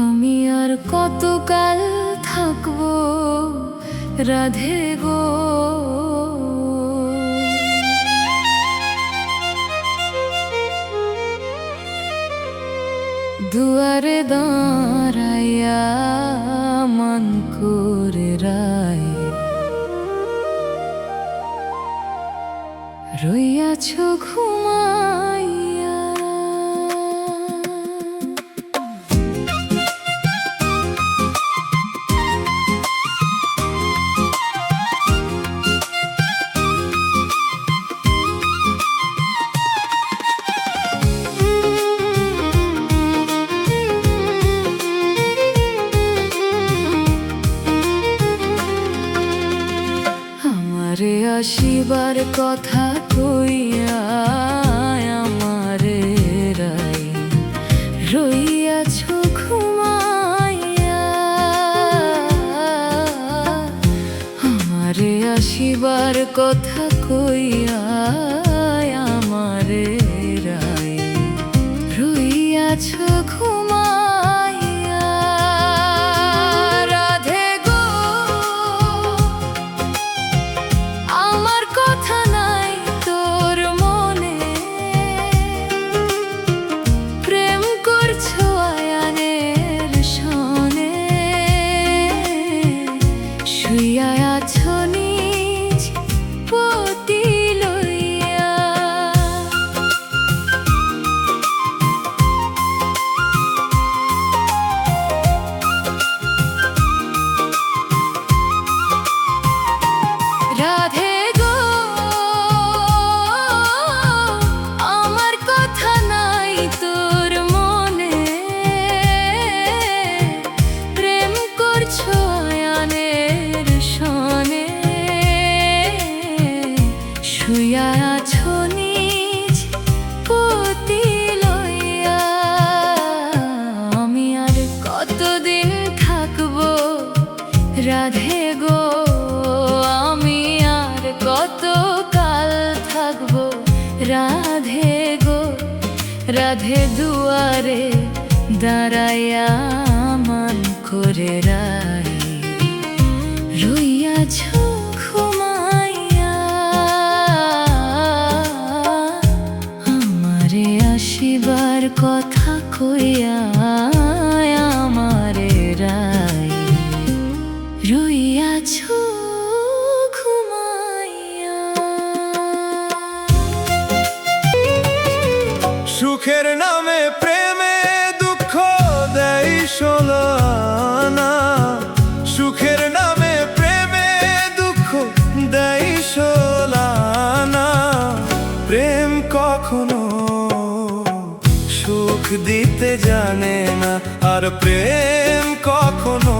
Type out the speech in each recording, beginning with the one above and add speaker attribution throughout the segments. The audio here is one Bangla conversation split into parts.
Speaker 1: আমি আর কতকাল থাকবো রাধে গো। দুয়ারে দাঁড়াইয়া মন করে রায় রইয়াছ ঘুমাইয়া। আমারে আসিবার কথা কইয়া আমারে রাই রইয়াছ ঘুমাইয়া। আমারে আসিবার কথা কইয়া আমারে রাই রইয়াছ ঘুমাইয়া। রাধে গো আমার কথা নাই তোর মনে, প্রেম করছো আয়ানের সনে। শুইয়া আছো নিজ পতি লইয়া। রাধে গো আমার কথা নাই তোর মনে, প্রেম করছো আয়ানের সনে। শুইয়া আছো নিজ পতি লইয়া। আমি আর কতদিন থাকবো রাধে গো, আমি আর কতকাল থাকবো রাধে গো। রাধে দুয়ারে দাঁড়াইয়া মন করে রাই রইয়াছ ঘুমাইয়া। আমারে আসিবার কথা কইয়া আমারে রাই রইয়াছ ঘুমাইয়া।
Speaker 2: সুখের নামে প্রেমে দুঃখ দেয় শোলানা। সুখের নামে প্রেমে দুঃখ দেয় শোলানা। প্রেম কখনো সুখ দিতে জানে না, আর প্রেম কখনো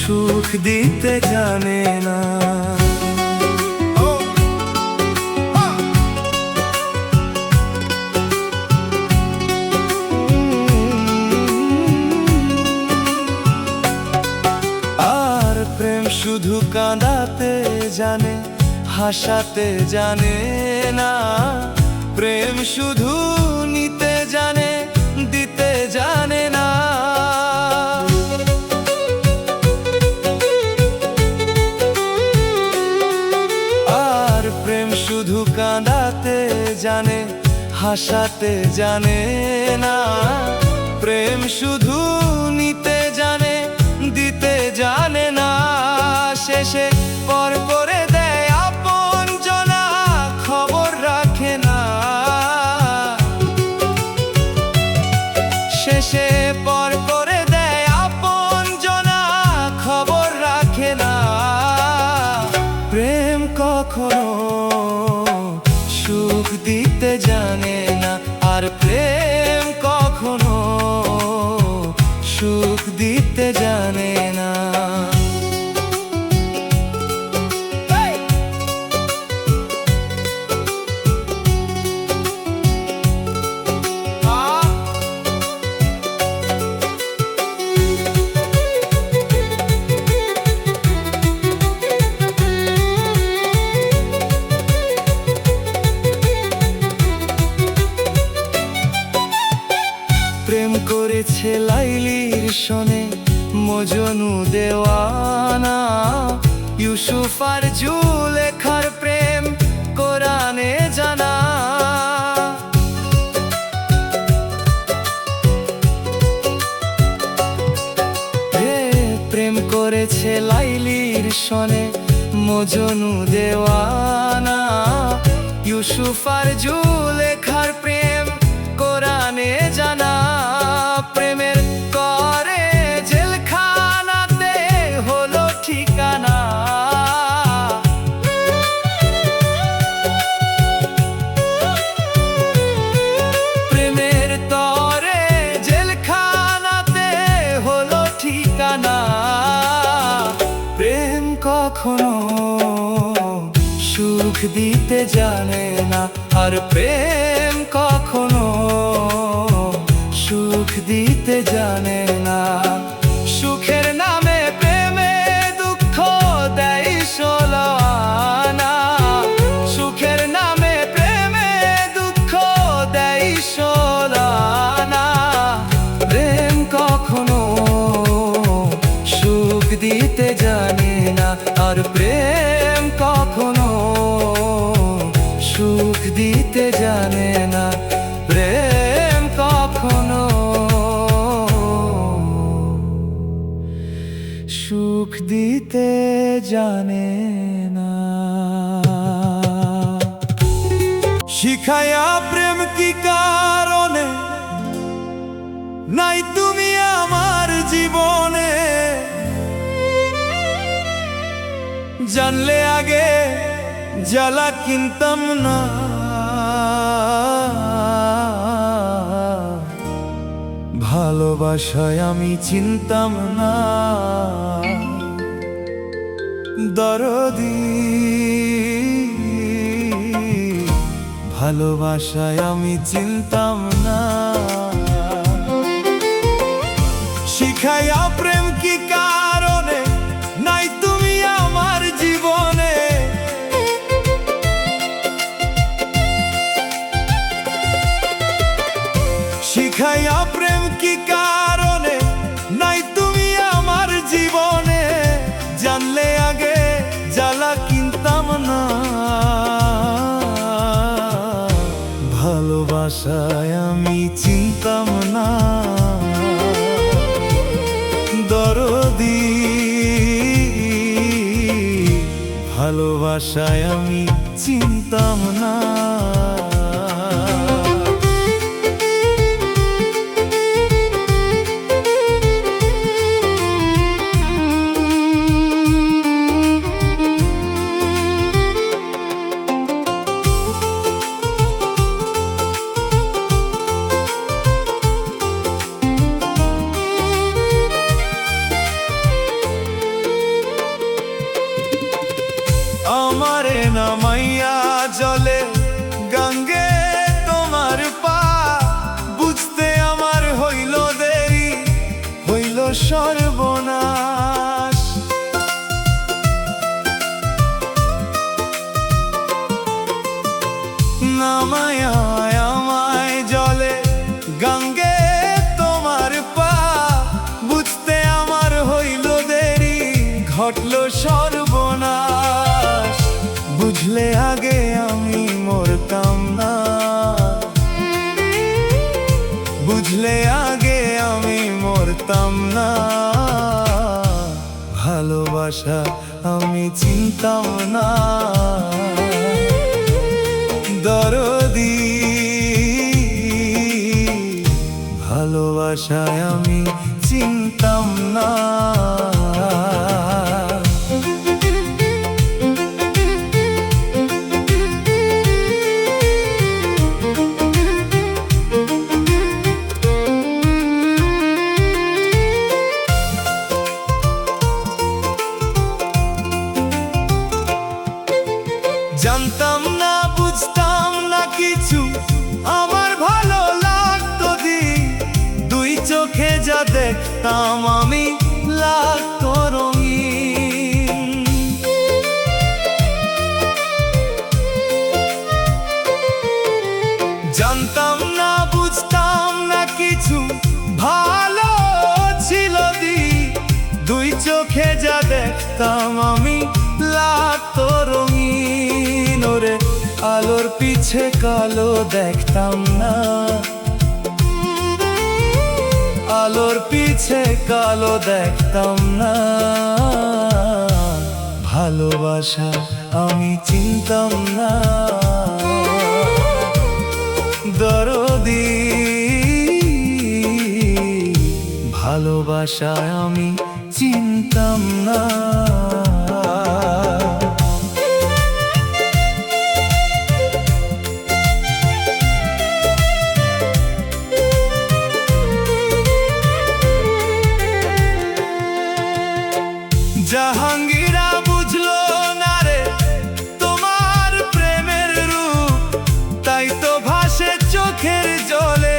Speaker 2: সুখ দিতে জানে না। আর প্রেম শুধু কাঁদাতে জানে, হাসাতে জানে না। প্রেম শুধু নিতে জানে, দিতে জানে না। আর প্রেম শুধু কাঁদাতে জানে, হাসাতে জানে না। প্রেম শুধু নিতে জানে, দিতে জানে না। শেষে পর করে দেয় আপন জনা, খবর রাখে না। শেষে পর করে দেয় আপন জনা, খবর রাখে না। প্রেম কখনো সুখ দিতে জানে না, আর প্রেম কখনো সুখ দিতে জানে না। প্রেম করেছে লাইলির সনে মজনু দেওয়ানা, ইউসুফ আর জুলেখার প্রেম কোরআনে জানা। প্রেম করেছে লাইলির সনে মজনু দেওয়ানা, ইউসুফ আর জুলেখার প্রেম কোরআনে জানা। প্রেমের করে জেলখানাতে হলো ঠিকানা, প্রেমের তরে জেলখানাতে হলো ঠিকানা। প্রেম কখনো সুখ দিতে জানে না, আর প্রেম কখনো সুখ দিতে জানে না। সুখের নামে প্রেমে দুঃখ দেয় ষোলোআনা, সুখের নামে প্রেমে দুঃখ দেয় ষোলোআনা। প্রেম কখনো সুখ দিতে জানে না, আর প্রেম কখনো সুখ দিতে জানে না। প্রেম কখনো সুখ দিতে জানে না। শিখায়া প্রেম কি কারণে নাই তুমি আমার জীবনে, জানলে আগে জ্বালা কিনতাম না। ভালোবাসায় আমি চিনতাম না দরদি, ভালোবাসায় আমি চিনতাম না। শিখায়া প্রেম কি কারণে নাই তুমি আমার জীবনে, শিখায়া প্রেম কি কারণে নাই তুমি আমার জীবনে, জানলে আগে জ্বালা কিনতাম না। ভালোবাসায় আমি চিনতাম না দরদি, ভালোবাসায় আমি চিনতাম না। আমারে নামাইয়া জলে গঙ্গে তোমার পা, বুঝতে আমার হইল দেরি, হইল সর্বনাশ। নামাইয়া আমায় জলে গঙ্গে তোমার পা, বুঝতে আমার হইল দেরি, ঘটল সর্বনাশ। বুঝলে আগে আমি মরতাম না, বুঝলে আগে আমি মরতাম না। ভালোবাসা আমি চিনতাম না দরদি, ভালোবাসায় আমি চিনতাম না। জানতাম না বুঝতাম না কিছু, আমার ভালো লাগতো দি, দুই চোখে যা দেখতাম আমি লাগতো রঙিন। জানতাম না বুঝতাম না কিছু, দেখতাম আমি লাগতো রঙিন, ওরে আলোর পিছে কালো দেখতাম না, আলোর পিছে কালো দেখতাম না। ভালোবাসা আমি চিনতাম না, দরদি ভালোবাসায় আমি চিনতাম না। জাহাঙ্গীরা বুঝলো না রে তোমার প্রেমের রূপ, তাই তো ভাসে চোখের জলে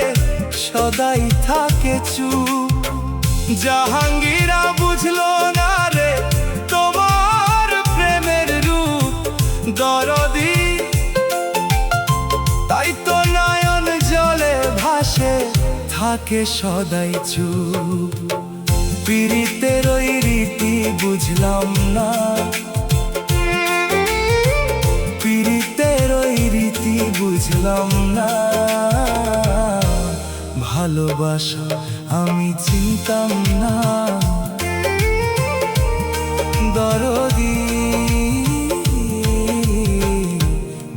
Speaker 2: সদাই থাকে চুপ। জাহাঙ্গীরা বুঝলো না রে তোমার প্রেমের রূপ, দরদি তাই তো নয়ন জলে ভাসে থাকে সদাই চুপ। পীড়িতের ওই রীতি বুঝলাম না, পীড়িতের ওই রীতি বুঝলাম না। ভালোবাসা আমি চিনতাম না, দরদি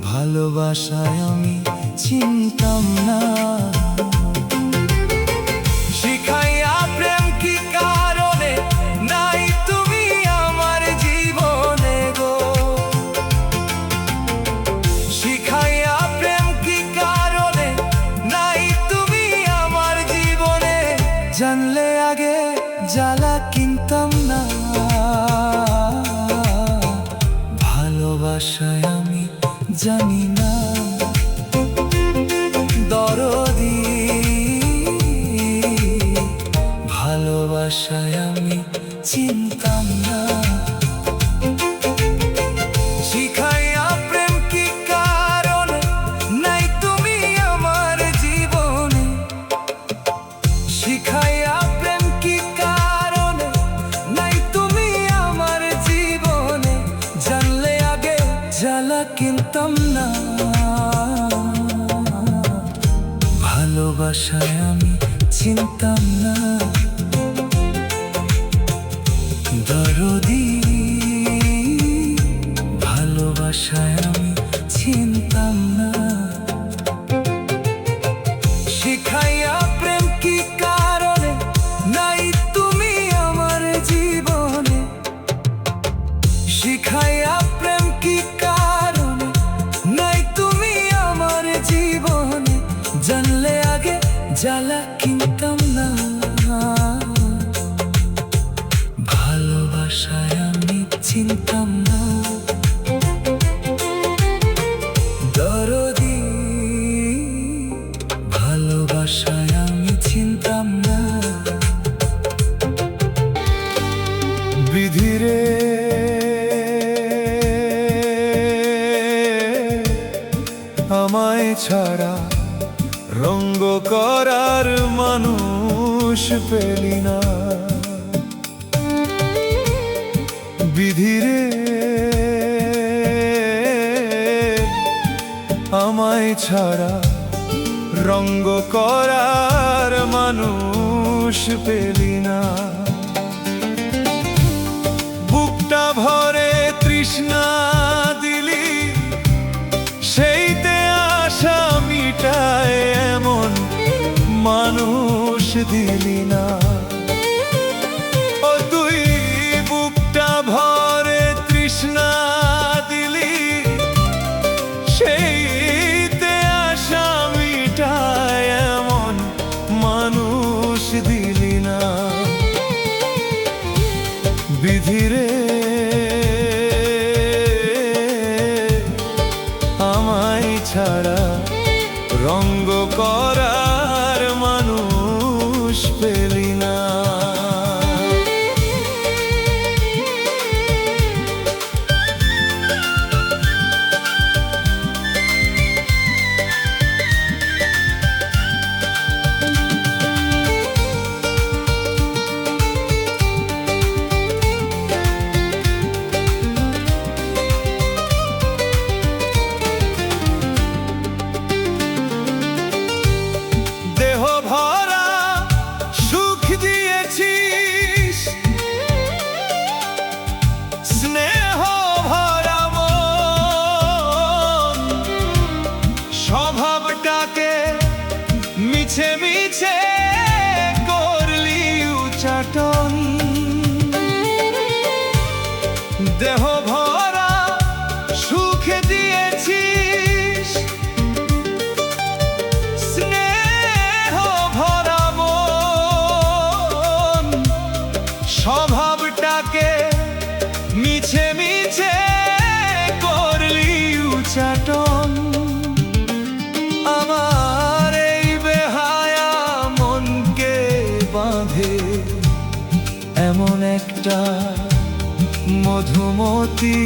Speaker 2: ভালোবাসায় আমি চিনতাম না। শিখাইয়া প্রেম কি কারণে নাই তুমি আমার জীবনে গো, শিখাইয়া প্রেম কি কারণে নাই তুমি আমার জীবনে। জানলে আগে জ্বালা কিনতাম না, ভালোবাসায় আমি জানি না, দরদি ভালোবাসায় আমি চিনতাম না। শিখাইয়া প্রেম কি কারণে নাই তুমি আমার জীবনে, শিখাইয়া প্রেম কি কারণে নাই তুমি আমার জীবনে। জানলে আগে জ্বালা কিনতাম না, ভালোবাসায় আমি চিনতাম না, দরদি ভালোবাসায় আমি চিনতাম না। শিখাইয়া প্রেম কি কারণে নাই তুমি আমার জীবনে, শিখাইয়া প্রেম কি কারণে নাই তুমি আমার জীবনে। জানলে আগে জ্বালা কিনতাম না, ভালোবাসায় আমি চিনতাম না, দরদি ভালোবাসায় আমি চিনতাম না। বিধিরে আমায় ছাড়া রঙ্গ করার মানুষ পেলি না, বিধিরে আমায় ছাড়া রঙ্গ করার মানুষ পেলি না। বুকটা ভরে তৃষ্ণা দিলি, সেইতে আশা মিটায় এমন মানুষ দিলি না। ও তুই বুকটা ভরে তৃষ্ণা দিলি, সেইতে আশা মিটায় এমন মানুষ দিলি না। বিধিরে আমায় ছাড়া রঙ্গ করার মানুষ পেলি না। বাঁধে এমন একটা মধুমতি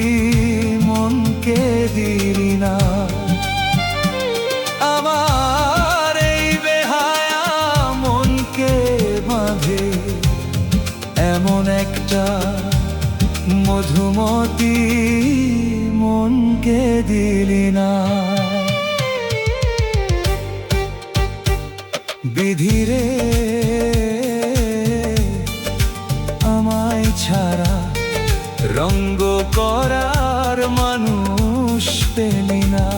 Speaker 2: মনকে দিলি না। আমার এই বেহায়া মনকে বাঁধে এমন একটা মধুমতি মনকে দিলি না। বিধিরে আমায় ছাড়া রঙ্গ করার মানুষ পেলি না।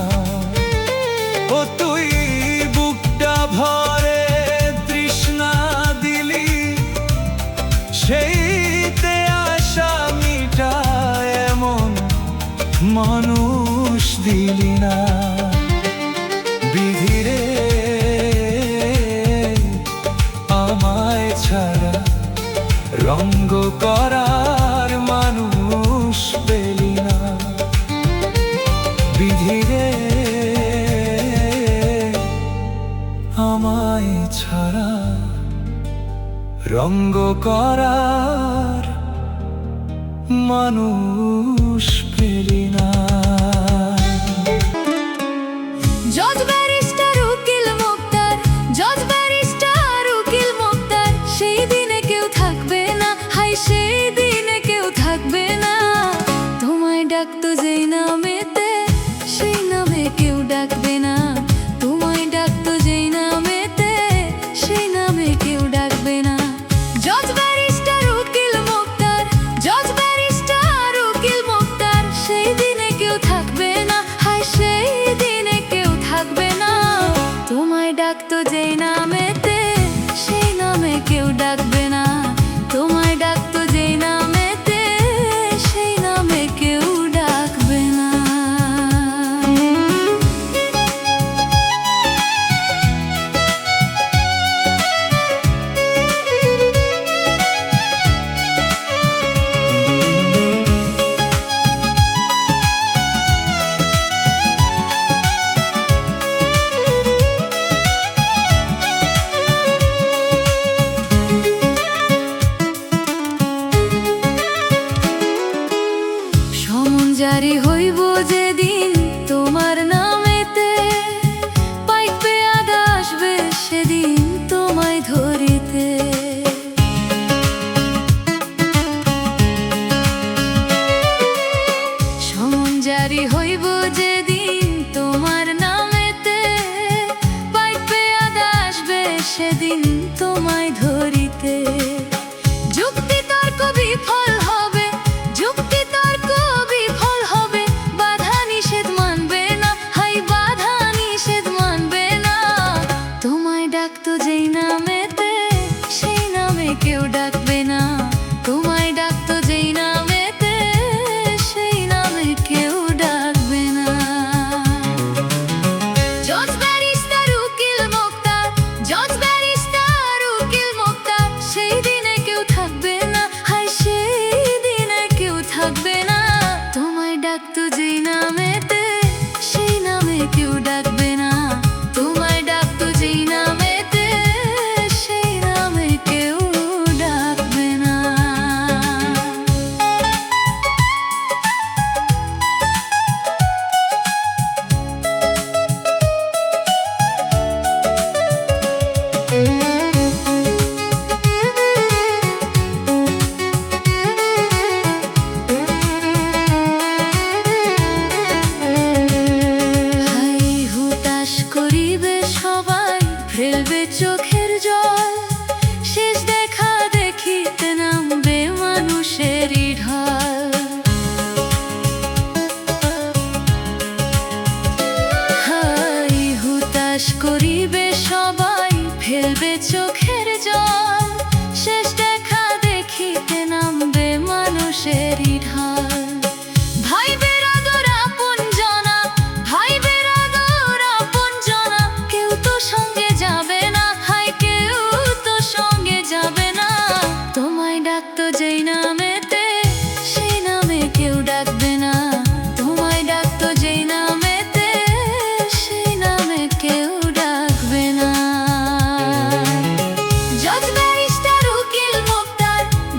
Speaker 2: ও তুই বুকটা ভরে তৃষ্ণা দিলি, সেইতে আশা মিটা এমন মানুষ দিলি না। বিধিরে আমায় ছাড়া রঙ্গ করার মানুষ পেলি না। বিধিরে আমায় ছাড়া রঙ্গ করার মানুষ পেলি না।
Speaker 1: জজ ব্যারিস্টার উকিল মোক্তার, জজ ব্যারিস্টার উকিল মোক্তার, সেই দিনে কেউ থাকবে না, হাই সেই দিনে কেউ থাকবে না। তোমায় ডাকতো যেই নামেতে, সেই নামে কেউ ডাকবে না। তোমায় ডাকতো যেই নামেতে, সেই নামে কেউ ডাকবে না। জজ ব্যারিস্টার উকিল মোক্তার, জজ ব্যারিস্টার উকিল মোক্তার, সেই দিনে কেউ থাকবে না, হায় সেই দিনে কেউ থাকবে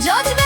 Speaker 1: জজ